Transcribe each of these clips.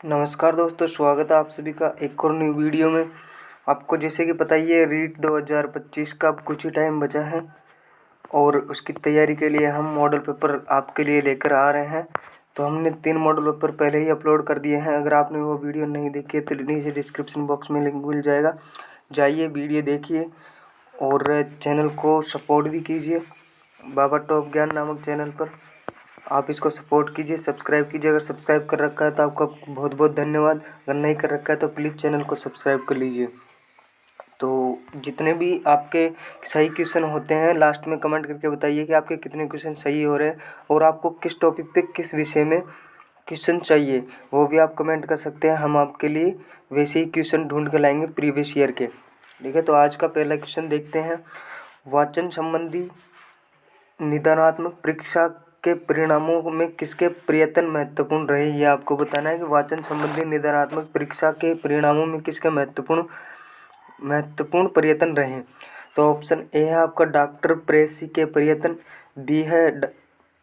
नमस्कार दोस्तों, स्वागत है आप सभी का एक और न्यू वीडियो में। आपको जैसे कि पता ही है, रीट 2025 का अब कुछ ही टाइम बचा है और उसकी तैयारी के लिए हम मॉडल पेपर आपके लिए लेकर आ रहे हैं। तो हमने 3 मॉडल पेपर पहले ही अपलोड कर दिए हैं। अगर आपने वो वीडियो नहीं देखी है तो नीचे डिस्क्रिप्शन बॉक्स में लिंक मिल जाएगा, जाइए वीडियो देखिए और चैनल को सपोर्ट भी कीजिए। बाबा टॉप ज्ञान नामक चैनल पर आप इसको सपोर्ट कीजिए, सब्सक्राइब कीजिए। अगर सब्सक्राइब कर रखा है तो आपका बहुत बहुत धन्यवाद। अगर नहीं कर रखा है तो प्लीज़ चैनल को सब्सक्राइब कर लीजिए। तो जितने भी आपके सही क्वेश्चन होते हैं लास्ट में कमेंट करके बताइए कि आपके कितने क्वेश्चन सही हो रहे हैं और आपको किस टॉपिक पे किस विषय में क्वेश्चन चाहिए, वो भी आप कमेंट कर सकते हैं। हम आपके लिए वैसे ही क्वेश्चन ढूंढ कर लाएंगे प्रीवियस ईयर के। ठीक है, तो आज का पहला क्वेश्चन देखते हैं। वाचन संबंधी निदानात्मक परीक्षा के परिणामों में किसके प्रयत्न महत्वपूर्ण रहे, ये आपको बताना है कि वाचन संबंधी निदानात्मक परीक्षा के परिणामों में किसके महत्वपूर्ण प्रयत्न रहे। तो ऑप्शन ए है आपका डॉक्टर प्रेसी के प्रयत्न, बी है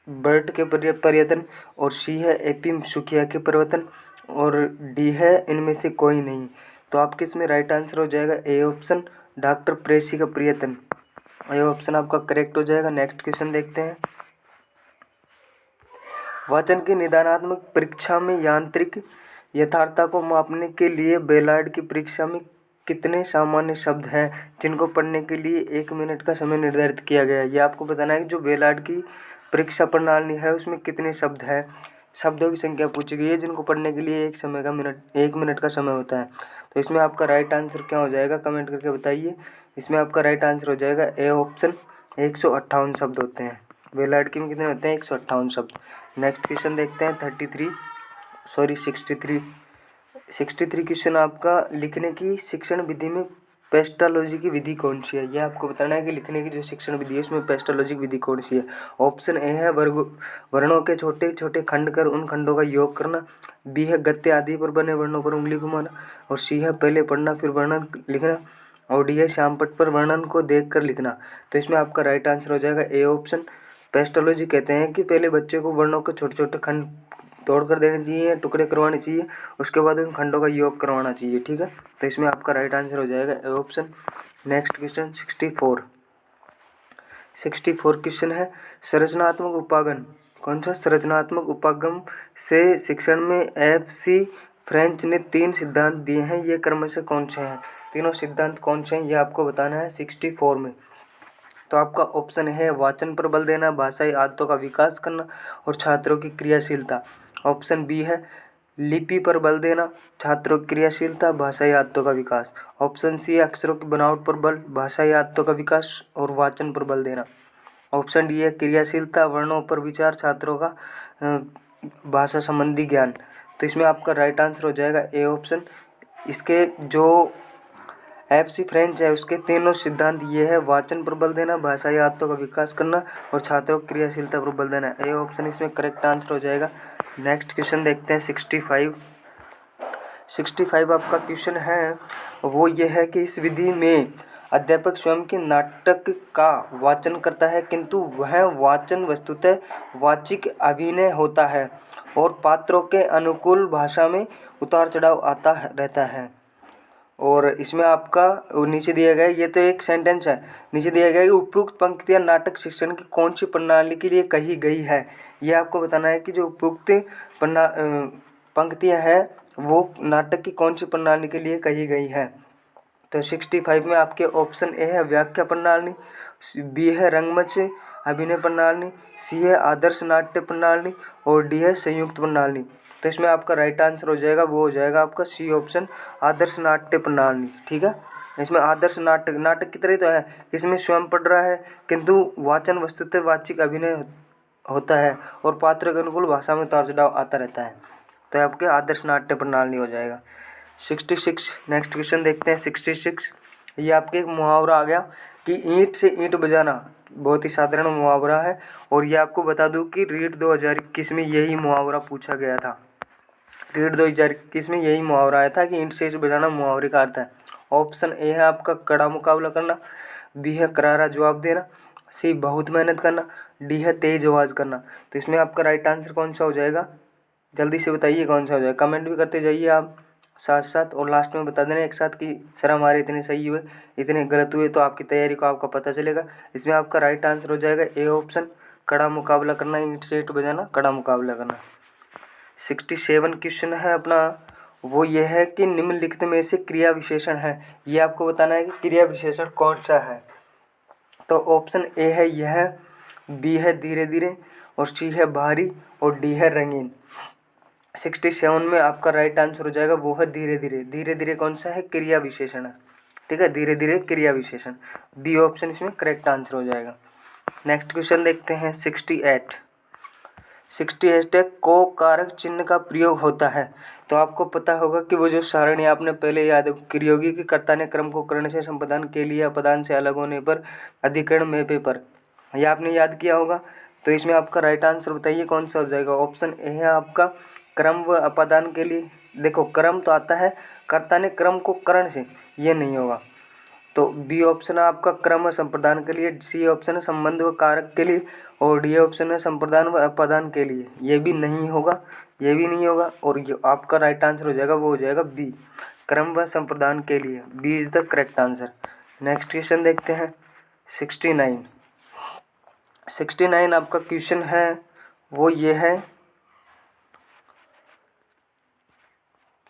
बर्ट के प्रयत्न और सी है एपी सुखिया के प्रयत्न और डी है इनमें से कोई नहीं। तो आपके इसमें राइट आंसर हो जाएगा ए ऑप्शन, डॉक्टर प्रेसी का प्रयत्न। ये ऑप्शन आपका करेक्ट हो जाएगा। नेक्स्ट क्वेश्चन देखते हैं। वाचन की निदानात्मक परीक्षा में यांत्रिक यथार्थता को मापने के लिए बेलार्ड की परीक्षा में कितने सामान्य शब्द हैं जिनको पढ़ने के लिए 1 मिनट का समय निर्धारित किया गया है। ये आपको बताना है कि जो बेलार्ड की परीक्षा प्रणाली है उसमें कितने शब्द हैं, शब्दों की संख्या पूछी गई है जिनको पढ़ने के लिए 1 मिनट का समय होता है। तो इसमें आपका राइट आंसर क्या हो जाएगा, कमेंट करके बताइए। इसमें आपका राइट आंसर हो जाएगा ए ऑप्शन, 158 शब्द होते हैं। बेलार्ड में कितने होते हैं, 158 शब्द। नेक्स्ट क्वेश्चन देखते हैं 63 क्वेश्चन आपका, लिखने की शिक्षण विधि में पेस्टालॉजी की विधि कौन सी है। ये आपको बताना है कि लिखने की जो शिक्षण विधि है उसमें पेस्टालॉजी की विधि कौन सी है। ऑप्शन ए है वर्णों के छोटे छोटे खंड कर उन खंडों का योग करना, बी है गत्ते आदि पर बने वर्णों पर उंगली घुमाना और सी है पहले पढ़ना फिर वर्णन लिखना और डी है श्यामपट्ट पर वर्णन को देख कर लिखना। तो इसमें आपका राइट आंसर हो जाएगा ए ऑप्शन। पेस्टालॉजी कहते हैं कि पहले बच्चे को वर्णों के छोटे छोटे खंड तोड़ कर देने चाहिए, टुकड़े करवाने चाहिए, उसके बाद उन खंडों का योग करवाना चाहिए। ठीक है, तो इसमें आपका राइट आंसर हो जाएगा A option. Next question 64 question है। संरचनात्मक उपागम, कौन सा संरचनात्मक उपागम से शिक्षण में एफ सी फ्रेंच ने 3 सिद्धांत दिए हैं, ये क्रमशः कौन से हैं। तीनों सिद्धांत कौन से हैं ये आपको बताना है 64 में। तो आपका ऑप्शन है वाचन पर बल देना, भाषाई आदतों का विकास करना और छात्रों की क्रियाशीलता। ऑप्शन बी है लिपि पर बल देना, छात्रों की क्रियाशीलता, भाषाई आदतों का विकास। ऑप्शन सी है अक्षरों की बनावट पर बल, भाषाई आदतों का विकास और वाचन पर बल देना। ऑप्शन डी है क्रियाशीलता, वर्णों पर विचार, छात्रों का भाषा संबंधी ज्ञान। तो इसमें आपका राइट आंसर हो जाएगा ए ऑप्शन। इसके जो एफ सी फ्रेंच है उसके तीनों सिद्धांत ये है, वाचन पर बल देना, भाषाई आदतों का विकास करना और छात्रों की क्रियाशीलता पर बल देना। ए ऑप्शन इसमें करेक्ट आंसर हो जाएगा। नेक्स्ट क्वेश्चन देखते हैं 65 आपका क्वेश्चन है वो ये है कि इस विधि में अध्यापक स्वयं के नाटक का वाचन करता है किंतु वह वाचन वस्तुतः वाचिक अभिनय होता है और पात्रों के अनुकूल भाषा में उतार चढ़ाव आता रहता है। और इसमें आपका नीचे दिया गया, ये तो एक सेंटेंस है, नीचे दिया गया कि उपयुक्त पंक्तियां नाटक शिक्षण की कौन सी प्रणाली के लिए कही गई है। ये आपको बताना है कि जो उपयुक्त पंक्तियां हैं वो नाटक की कौन सी प्रणाली के लिए कही गई है। तो 65 में आपके ऑप्शन ए है व्याख्या प्रणाली, बी है रंगमंच अभिनय प्रणाली, सी है आदर्श नाट्य प्रणाली और डी है संयुक्त प्रणाली। तो इसमें आपका राइट आंसर हो जाएगा, वो हो जाएगा आपका सी ऑप्शन, आदर्श नाट्य प्रणाली। ठीक है, इसमें आदर्श नाटक की तरह तो है, इसमें स्वयं पढ़ रहा है किंतु वाचन वस्तुतः वाचिक अभिनय होता है और पात्र के अनुकूल भाषा में उतार चढ़ाव आता रहता है। तो आपके आदर्श नाट्य प्रणाली हो जाएगा। 66 नेक्स्ट क्वेश्चन देखते हैं 66। ये आपके एक मुहावरा आ गया कि ईंट से ईंट बजाना, बहुत ही साधारण मुहावरा है और ये आपको बता दूं कि रीट 2021 में यही मुहावरा पूछा गया था। रीट 2021 में यही मुहावरा आया था कि ईंट से ईंट बजाना मुहावरे का अर्थ है। ऑप्शन ए है आपका कड़ा मुकाबला करना, बी है करारा जवाब देना, सी बहुत मेहनत करना, डी है तेज आवाज करना। तो इसमें आपका राइट आंसर कौन सा हो जाएगा, जल्दी से बताइए कौन सा हो जाएगा। कमेंट भी करते जाइए आप साथ साथ, और लास्ट में बता देना एक साथ कि सर हमारे इतने सही हुए, इतने गलत हुए, तो आपकी तैयारी को आपका पता चलेगा। इसमें आपका राइट आंसर हो जाएगा ए ऑप्शन, कड़ा मुकाबला करना, ईंट से ईंट बजाना, कड़ा मुकाबला करना। 67 क्वेश्चन है अपना, वो ये है कि निम्नलिखित में से क्रिया विशेषण है, ये आपको बताना है कि क्रिया विशेषण कौन सा है। तो ऑप्शन ए है यह, बी है धीरे धीरे, और सी है भारी, और डी है रंगीन। 67 में आपका राइट आंसर हो जाएगा वो है धीरे धीरे। धीरे धीरे कौन सा है, क्रिया विशेषण है, ठीक है, धीरे धीरे क्रिया विशेषण, बी ऑप्शन इसमें करेक्ट आंसर हो जाएगा। नेक्स्ट क्वेश्चन देखते हैं 68। 68 है को कारक चिन्ह का प्रयोग होता है। तो आपको पता होगा कि वो जो सारणी आपने पहले याद क्रियोगी कि कर्ता ने क्रम को कर्ण से संपादन के लिए अपदान से अलग होने पर अधिकरण में पे पर, यह आपने याद किया होगा। तो इसमें आपका राइट आंसर बताइए कौन सा हो जाएगा। ऑप्शन ए है आपका क्रम व अपादान के लिए। देखो क्रम तो आता है, कर्ता ने क्रम को कर्ण से, ये नहीं होगा। तो बी ऑप्शन है आपका क्रम व संप्रदान के लिए, सी ऑप्शन है संबंध व कारक के लिए, और डी ऑप्शन है संप्रदान व अपादान के लिए, ये भी नहीं होगा, ये भी नहीं होगा। और ये आपका राइट आंसर हो जाएगा वो हो जाएगा बी, क्रम व संप्रदान के लिए, B is the correct answer. Next question देखते हैं 69। 69 आपका क्वेश्चन है वो ये है,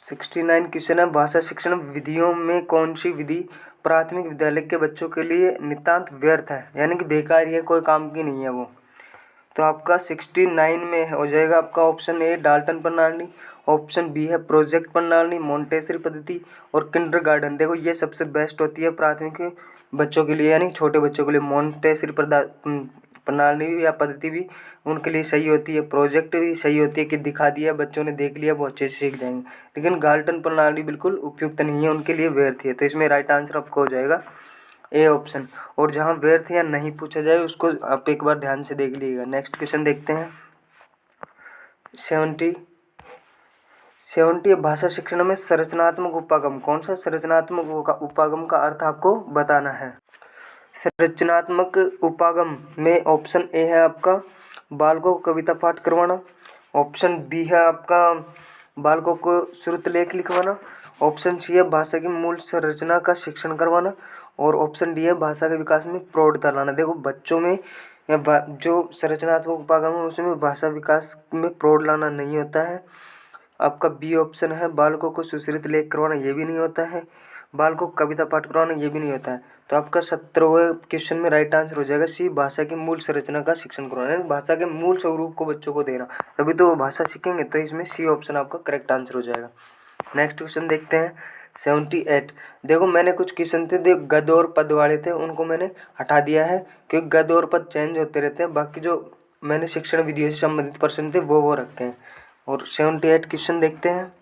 69 क्वेश्चन है भाषा शिक्षण विधियों में कौन सी विधि प्राथमिक विद्यालय के बच्चों के लिए नितांत व्यर्थ है, यानी कि बेकार ही है, कोई काम की नहीं है वो। तो आपका 69 में हो जाएगा आपका ऑप्शन ए डाल्टन प्रणाली, ऑप्शन बी है प्रोजेक्ट प्रणाली, मोंटेसरी पद्धति, और किंडरगार्टन। देखो ये सबसे बेस्ट होती है प्राथमिक बच्चों के लिए, यानी छोटे बच्चों के लिए मोंटेसरी प्रणाली या पद्धति भी उनके लिए सही होती है, प्रोजेक्ट भी सही होती है कि दिखा दिया बच्चों ने, देख लिया, वो अच्छे से सीख जाएंगे। लेकिन गार्टन प्रणाली बिल्कुल उपयुक्त नहीं है, उनके लिए व्यर्थ है। तो इसमें राइट आंसर आपको हो जाएगा ए ऑप्शन। और जहाँ व्यर्थ या नहीं पूछा जाए उसको आप एक बार ध्यान से देख लीजिएगा। नेक्स्ट क्वेश्चन देखते हैं 70 भाषा शिक्षण में संरचनात्मक उपागम। कौन सा संरचनात्मक उपागम का अर्थ आपको बताना है। संरचनात्मक उपागम में ऑप्शन ए है आपका बालकों को कविता पाठ करवाना, ऑप्शन बी है आपका बालकों को श्रुत लेख लिखवाना, ऑप्शन सी है भाषा की मूल संरचना का शिक्षण करवाना, और ऑप्शन डी है भाषा के विकास में प्रौढ़ता लाना। देखो बच्चों में या जो संरचनात्मक उपागम है उसमें भाषा विकास में प्रौढ़ लाना नहीं होता है। आपका बी ऑप्शन है बालकों को सुश्रुत लेख करवाना, ये भी नहीं होता है। बालकों को कविता पाठ करवाना, ये भी नहीं होता है। तो आपका 17वें क्वेश्चन में राइट आंसर हो जाएगा सी भाषा की मूल संरचना का शिक्षण करवाना, यानी भाषा के मूल स्वरूप को बच्चों को देना, तभी तो वो भाषा सीखेंगे। तो इसमें सी ऑप्शन आपका करेक्ट आंसर हो जाएगा। नेक्स्ट क्वेश्चन देखते हैं 78। देखो मैंने कुछ क्वेश्चन थे जो गद और पद वाले थे, उनको मैंने हटा दिया है क्योंकि गद और पद चेंज होते रहते हैं। बाकी जो मैंने शिक्षण विधियों से संबंधित प्रश्न थे वो रखे हैं। और 78 क्वेश्चन देखते हैं।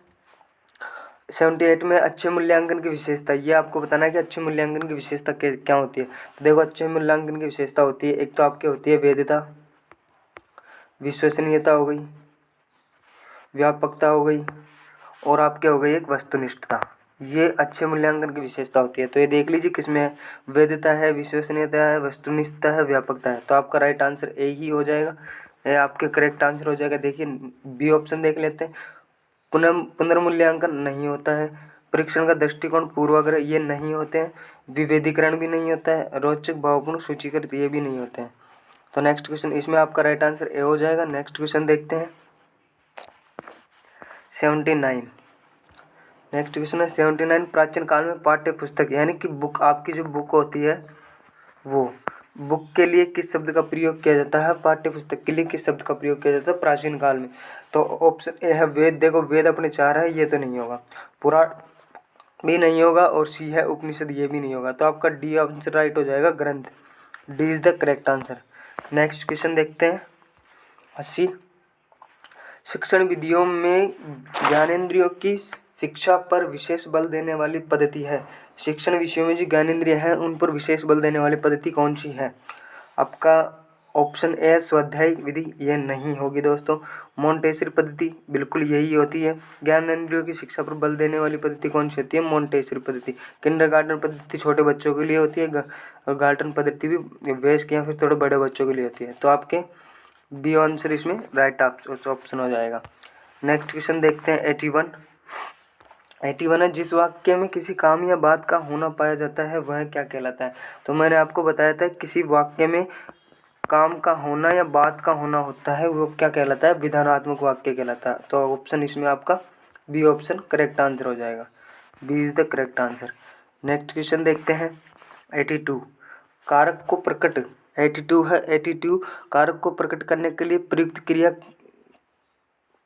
78 में अच्छे मूल्यांकन की विशेषता, ये आपको बताना है कि अच्छे मूल्यांकन की विशेषता क्या होती है। तो देखो अच्छे मूल्यांकन की विशेषता होती है, एक तो आपकी होती है वैधता, विश्वसनीयता हो गई, व्यापकता हो गई, और आपके हो गई एक वस्तुनिष्ठता। ये अच्छे मूल्यांकन की विशेषता होती है। तो ये देख लीजिए किसमें वैधता है, विश्वसनीयता है, वस्तुनिष्ठता है, व्यापकता है। तो आपका राइट आंसर ए ही हो जाएगा, ये आपके करेक्ट आंसर हो जाएगा। देखिए बी ऑप्शन देख लेते हैं, पुनर्मूल्यांकन नहीं होता है, परीक्षण का दृष्टिकोण पूर्वाग्रह ये नहीं होते हैं, विभेदीकरण भी नहीं होता है, रोचक भावपूर्ण सूचीकृत ये भी नहीं होते हैं। तो नेक्स्ट क्वेश्चन इसमें आपका राइट आंसर ए हो जाएगा। नेक्स्ट क्वेश्चन देखते हैं 79। नेक्स्ट क्वेश्चन है 79। प्राचीन काल में पाठ्य पुस्तक यानी कि बुक, आपकी जो बुक होती है वो बुक के लिए किस शब्द का प्रयोग किया जाता है, पाठ्य पुस्तक के लिए किस शब्द का प्रयोग किया जाता है प्राचीन काल में। तो ऑप्शन ए है वेद। देखो वेद अपने 4 है, ये तो नहीं होगा, पुराण भी नहीं होगा, और सी है उपनिषद, ये भी नहीं होगा। तो आपका डी आंसर राइट हो जाएगा, ग्रंथ, D is the correct answer. Next question देखते हैं 80। शिक्षण विधियों में ज्ञानेंद्रियों की शिक्षा पर विशेष बल देने वाली पद्धति है। शिक्षण विषयों में जो ज्ञानेंद्रिय है उन पर विशेष बल देने वाली पद्धति कौन सी है। आपका ऑप्शन ए स्वाध्याय विधि, ये नहीं होगी दोस्तों। मोंटेसरी पद्धति बिल्कुल यही होती है। ज्ञानेंद्रियों की शिक्षा पर बल देने वाली पद्धति कौन सी होती है, मोंटेसरी पद्धति। किंडरगार्टन पद्धति छोटे बच्चों के लिए होती है, और गार्टन पद्धति भी वयस्क या फिर थोड़े बड़े बच्चों के लिए होती है। तो आपके बी आंसर इसमें राइट ऑप्शन हो जाएगा। नेक्स्ट क्वेश्चन देखते हैं 81। 81 है, जिस वाक्य में किसी काम या बात का होना पाया जाता है वह क्या कहलाता है। तो मैंने आपको बताया था किसी वाक्य में काम का होना या बात का होना होता है वो क्या कहलाता है, विधानात्मक वाक्य कहलाता है। तो ऑप्शन इसमें आपका बी ऑप्शन करेक्ट आंसर हो जाएगा। B is the correct answer. Next question देखते हैं 82। कारक को प्रकट 82 है, 82 कारक को प्रकट करने के लिए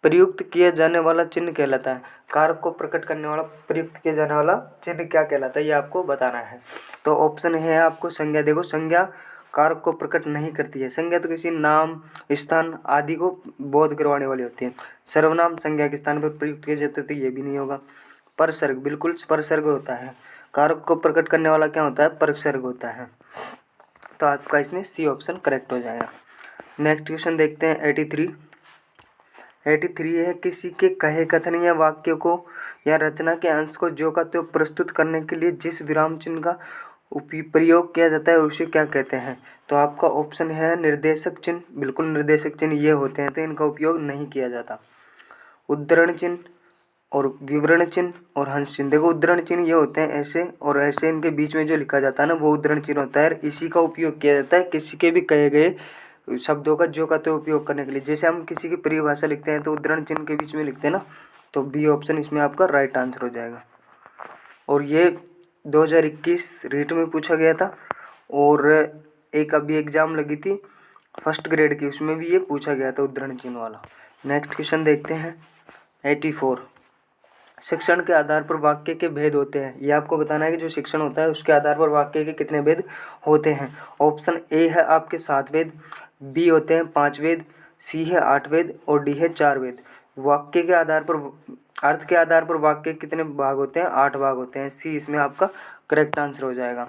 प्रयुक्त किया जाने वाला चिन्ह कहलाता है। कारक को प्रकट करने वाला प्रयुक्त किया जाने वाला चिन्ह क्या कहलाता है ये आपको बताना है। तो ऑप्शन है आपको संज्ञा। देखो संज्ञा कारक को प्रकट नहीं करती है। संज्ञा तो किसी नाम, स्थान आदि को बोध करवाने वाली होती है। सर्वनाम संज्ञा के स्थान पर प्रयुक्त किया जाता है तो ये भी नहीं होगा। परसर्ग, बिल्कुल परसर्ग होता है। कारक को प्रकट करने वाला क्या होता है, परसर्ग होता है। तो आपका इसमें सी ऑप्शन करेक्ट हो जाएगा। नेक्स्ट क्वेश्चन देखते हैं 83। 83 है, किसी के कहे कथन या वाक्य को या रचना के अंश को जो का त्यों प्रस्तुत करने के लिए जिस विराम चिन्ह का प्रयोग किया जाता है उसे क्या कहते हैं। तो आपका ऑप्शन है निर्देशक चिन्ह। बिल्कुल निर्देशक चिन्ह ये होते हैं तो इनका उपयोग नहीं किया जाता। उद्धरण चिन्ह और विवरण चिन्ह और हंस चिन्ह। देखो उद्धरण चिन्ह ये होते हैं ऐसे, और ऐसे इनके बीच में जो लिखा जाता है ना वो उद्धरण चिन्ह होता है। इसी का उपयोग किया जाता है किसी के भी कहे गए शब्दों का जो का त्यों उपयोग करने के लिए। जैसे हम किसी की परिभाषा लिखते हैं तो उद्धरण चिन्ह के बीच में लिखते हैं ना, तो बी ऑप्शन इसमें आपका राइट आंसर हो जाएगा। और ये 2021 रीट में पूछा गया था, और एक अभी एग्जाम लगी थी फर्स्ट ग्रेड की, उसमें भी ये पूछा गया था उद्धरण चिन्ह वाला। नेक्स्ट क्वेश्चन देखते हैं 84। शिक्षण के आधार पर वाक्य के भेद होते हैं। ये आपको बताना है कि जो शिक्षण होता है उसके आधार पर वाक्य के कितने भेद होते हैं। ऑप्शन ए है आपके 7 भेद, बी होते हैं 5 भेद, सी है 8 भेद और डी है 4 भेद। वाक्य के आधार पर, अर्थ के आधार पर वाक्य कितने भाग होते हैं, 8 भाग होते हैं। सी इसमें आपका करेक्ट आंसर हो जाएगा।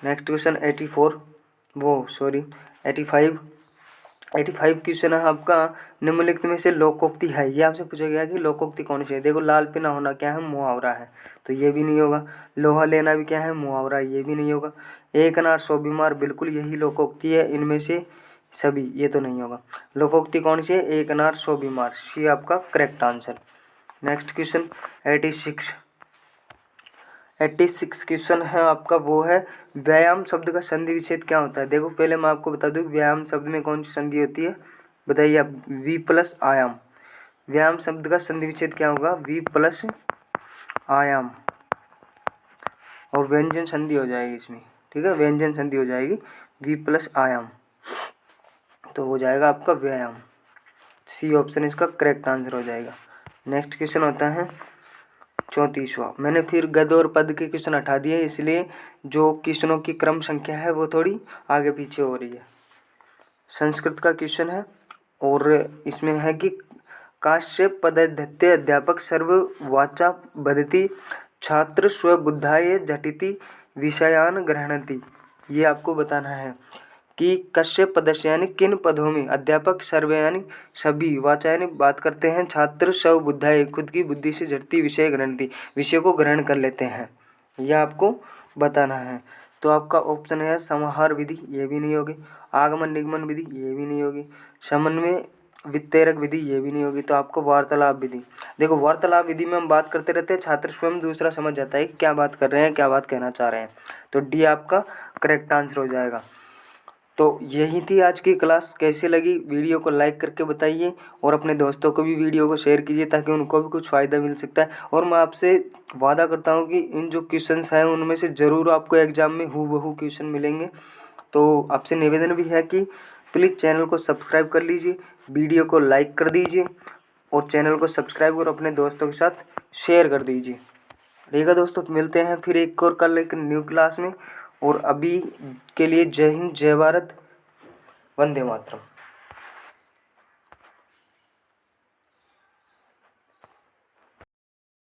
नेक्स्ट क्वेश्चन 85 क्वेश्चन है आपका, निम्नलिखित में से लोकोक्ति है। ये आपसे पूछा गया कि लोकोक्ति कौन सी है। देखो लाल पीना होना क्या है, मुहावरा है, तो ये भी नहीं होगा। लोहा लेना भी क्या है, मुहावरा, ये भी नहीं होगा। एक अनार 100 बीमार, बिल्कुल यही लोकोक्ति है। इनमें से सभी ये तो नहीं होगा। लोकोक्ति कौन सी है, एक अनार 100 बीमार, सी आपका correct answer. Next question 86 question है आपका, वो है व्यायाम शब्द का संधि विच्छेद क्या होता है। देखो पहले मैं आपको बता दूं व्यायाम शब्द में कौन सी संधि होती है, बताइए आप। वी प्लस आयाम। व्यायाम शब्द का संधि विच्छेद क्या होगा, वी प्लस आयाम, और व्यंजन संधि हो जाएगी इसमें, ठीक है, व्यंजन संधि हो जाएगी वी प्लस आयाम, तो हो जाएगा आपका व्यायाम। सी ऑप्शन इसका करेक्ट आंसर हो जाएगा। नेक्स्ट क्वेश्चन होता है 34वां। मैंने फिर गद और पद के क्वेश्चन हटा दिए, इसलिए जो क्वेश्चनों की क्रम संख्या है वो थोड़ी आगे पीछे हो रही है। संस्कृत का क्वेश्चन है, और इसमें है कि काश्य पदधत्ते अध्यापक सर्व वाचा बदती छात्र स्वबुद्धाय झटिति विषयान ग्रहणति। ये आपको बताना है कि कश्य पदस्य यानी किन पदों में अध्यापक सर्व यानी सभी, वाचा यानी बात करते हैं, छात्र स्वबुद्धाय खुद की बुद्धि से झटती विषय ग्रहणति विषय को ग्रहण कर लेते हैं, यह आपको बताना है। तो आपका ऑप्शन है समाहार विधि, ये भी नहीं होगी। आगमन निगमन विधि, ये भी नहीं होगी। समन्वय वित्तेरक विधि, ये भी नहीं होगी। तो आपको वार्तालाप विधि। देखो वार्तालाप विधि में हम बात करते रहते हैं, छात्र स्वयं दूसरा समझ जाता है कि क्या बात कर रहे हैं, क्या बात कहना चाह रहे हैं, तो डी आपका करेक्ट आंसर हो जाएगा। तो यही थी आज की क्लास। कैसी लगी वीडियो को लाइक करके बताइए, और अपने दोस्तों को भी वीडियो को शेयर कीजिए ताकि उनको भी कुछ फ़ायदा मिल सकता है। और मैं आपसे वादा करता हूँ कि इन जो क्वेश्चंस हैं उनमें से ज़रूर आपको एग्ज़ाम में हूबहू क्वेश्चन मिलेंगे। तो आपसे निवेदन भी है कि प्लीज़ चैनल को सब्सक्राइब कर लीजिए, वीडियो को लाइक कर दीजिए, और चैनल को सब्सक्राइब और अपने दोस्तों के साथ शेयर कर दीजिए। ठीक है दोस्तों, मिलते हैं फिर एक और कल एक न्यू क्लास में। और अभी के लिए जय हिंद, जय भारत, वंदे मातरम।